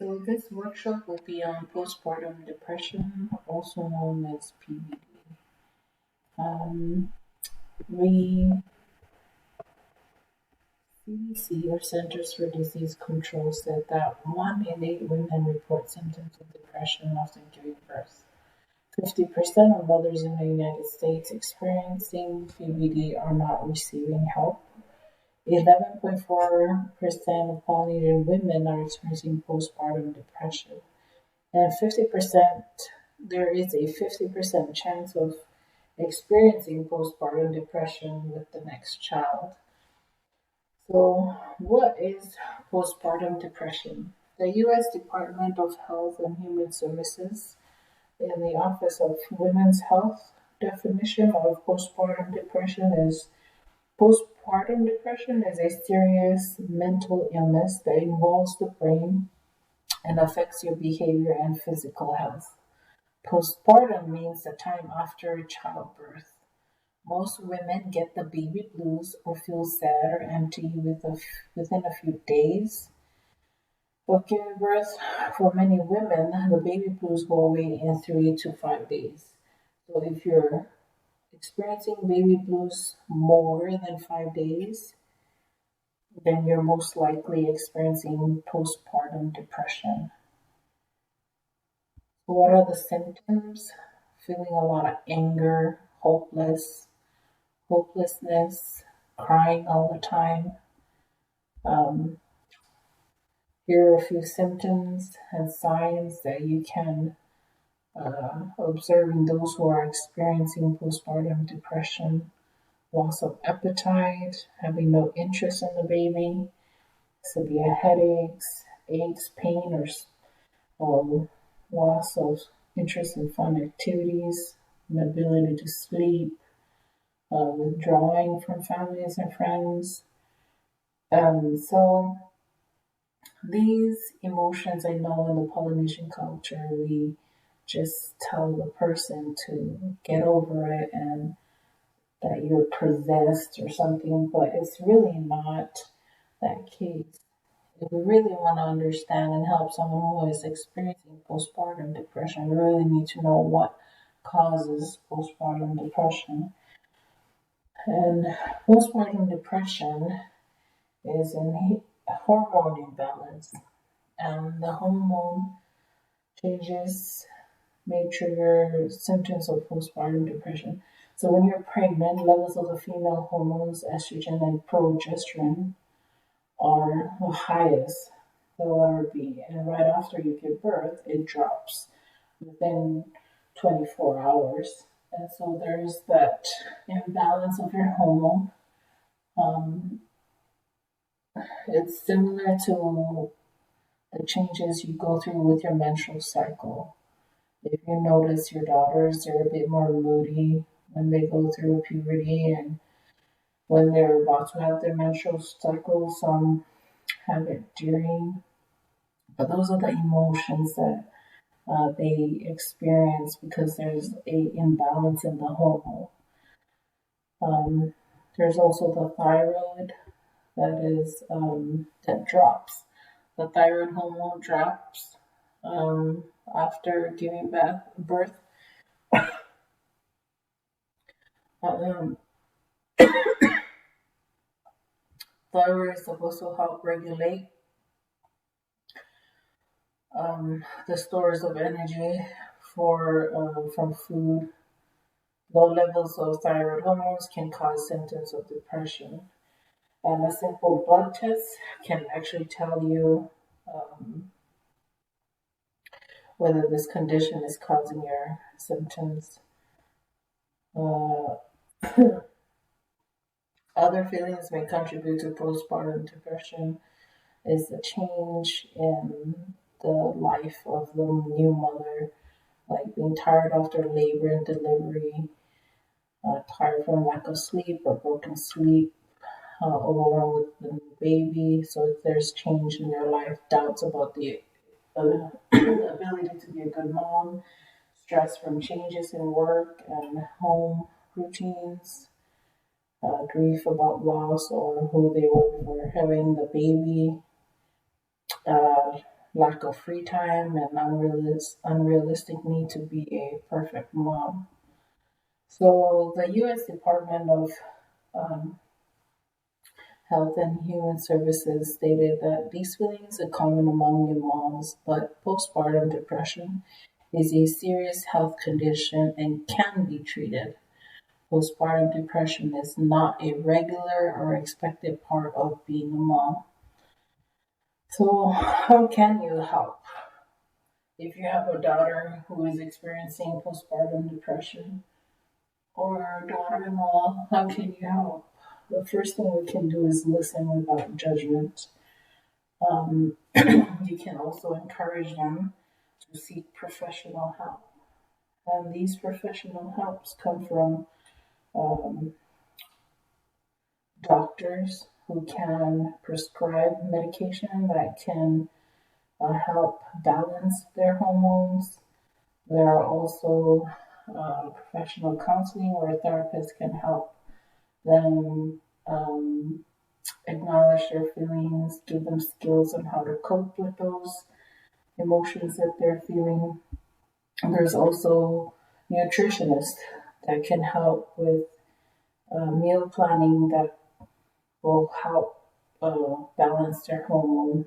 So this workshop will be on postpartum depression, also known as PVD. Um, we CDC, or Centers for Disease Control, said that 1 in 8 women report symptoms of depression after giving birth. 50% of mothers in the United States experiencing PVD are not receiving help. 11.4% of pollinated women are experiencing postpartum depression. And 50%, there is a 50% chance of experiencing postpartum depression with the next child. So, what is postpartum depression? The U.S. Department of Health and Human Services, in the Office of Women's Health, definition of postpartum depression is a serious mental illness that involves the brain and affects your behavior and physical health. Postpartum means the time after childbirth. Most women get the baby blues or feel sad or empty within a few days of giving birth. For many women, the baby blues go away in 3 to 5 days. So if you're experiencing baby blues more than 5 days, then you're most likely experiencing postpartum depression. What are the symptoms? Feeling a lot of anger, hopelessness, crying all the time. Um, Here are a few symptoms and signs that you can observe in those who are experiencing postpartum depression: loss of appetite, having no interest in the baby, severe headaches, aches, pain, or loss of interest in fun activities, inability to sleep, withdrawing from families and friends. So these emotions, I know in the Polynesian culture, we just tell the person to get over it and that you're possessed or something, but it's really not that case. If we really want to understand and help someone who is experiencing postpartum depression, we really need to know what causes postpartum depression. And postpartum depression is a hormone imbalance, and the hormone changes may trigger symptoms of postpartum depression. So when you're pregnant, levels of the female hormones estrogen and progesterone are the highest they'll ever be, and right after you give birth, it drops within 24 hours. And so there's that imbalance of your hormone. Um, it's similar to the changes you go through with your menstrual cycle. If you notice your daughters, they're a bit more moody when they go through puberty and when they're about to have their menstrual cycle. Some have it during, but those are the emotions that they experience because there's a imbalance in the hormone. Um, there's also the thyroid that drops. The thyroid hormone drops after giving birth. Um, Thyroid is supposed to help regulate the stores of energy from food. Low levels of thyroid hormones can cause symptoms of depression, and a simple blood test can actually tell you um, whether this condition is causing your symptoms. Uh, Other feelings may contribute to postpartum depression is the change in the life of the new mother, like being tired after labor and delivery, tired from lack of sleep or broken sleep, overwhelmed with the new baby. So if there's change in their life, doubts about the ability to be a good mom, stress from changes in work and home routines, grief about loss or who they were before having the baby, lack of free time and unrealistic need to be a perfect mom. So the U.S. Department of um, Health and Human Services stated that these feelings are common among new moms, but postpartum depression is a serious health condition and can be treated. Postpartum depression is not a regular or expected part of being a mom. So, how can you help? If you have a daughter who is experiencing postpartum depression or a daughter in law, how can you help? The first thing we can do is listen without judgment. You can also encourage them to seek professional help. And these professional helps come from um, doctors who can prescribe medication that can help balance their hormones. There are also professional counseling where therapists can help them acknowledge their feelings, give them skills on how to cope with those emotions that they're feeling. And there's also nutritionists that can help with meal planning that will help balance their hormone.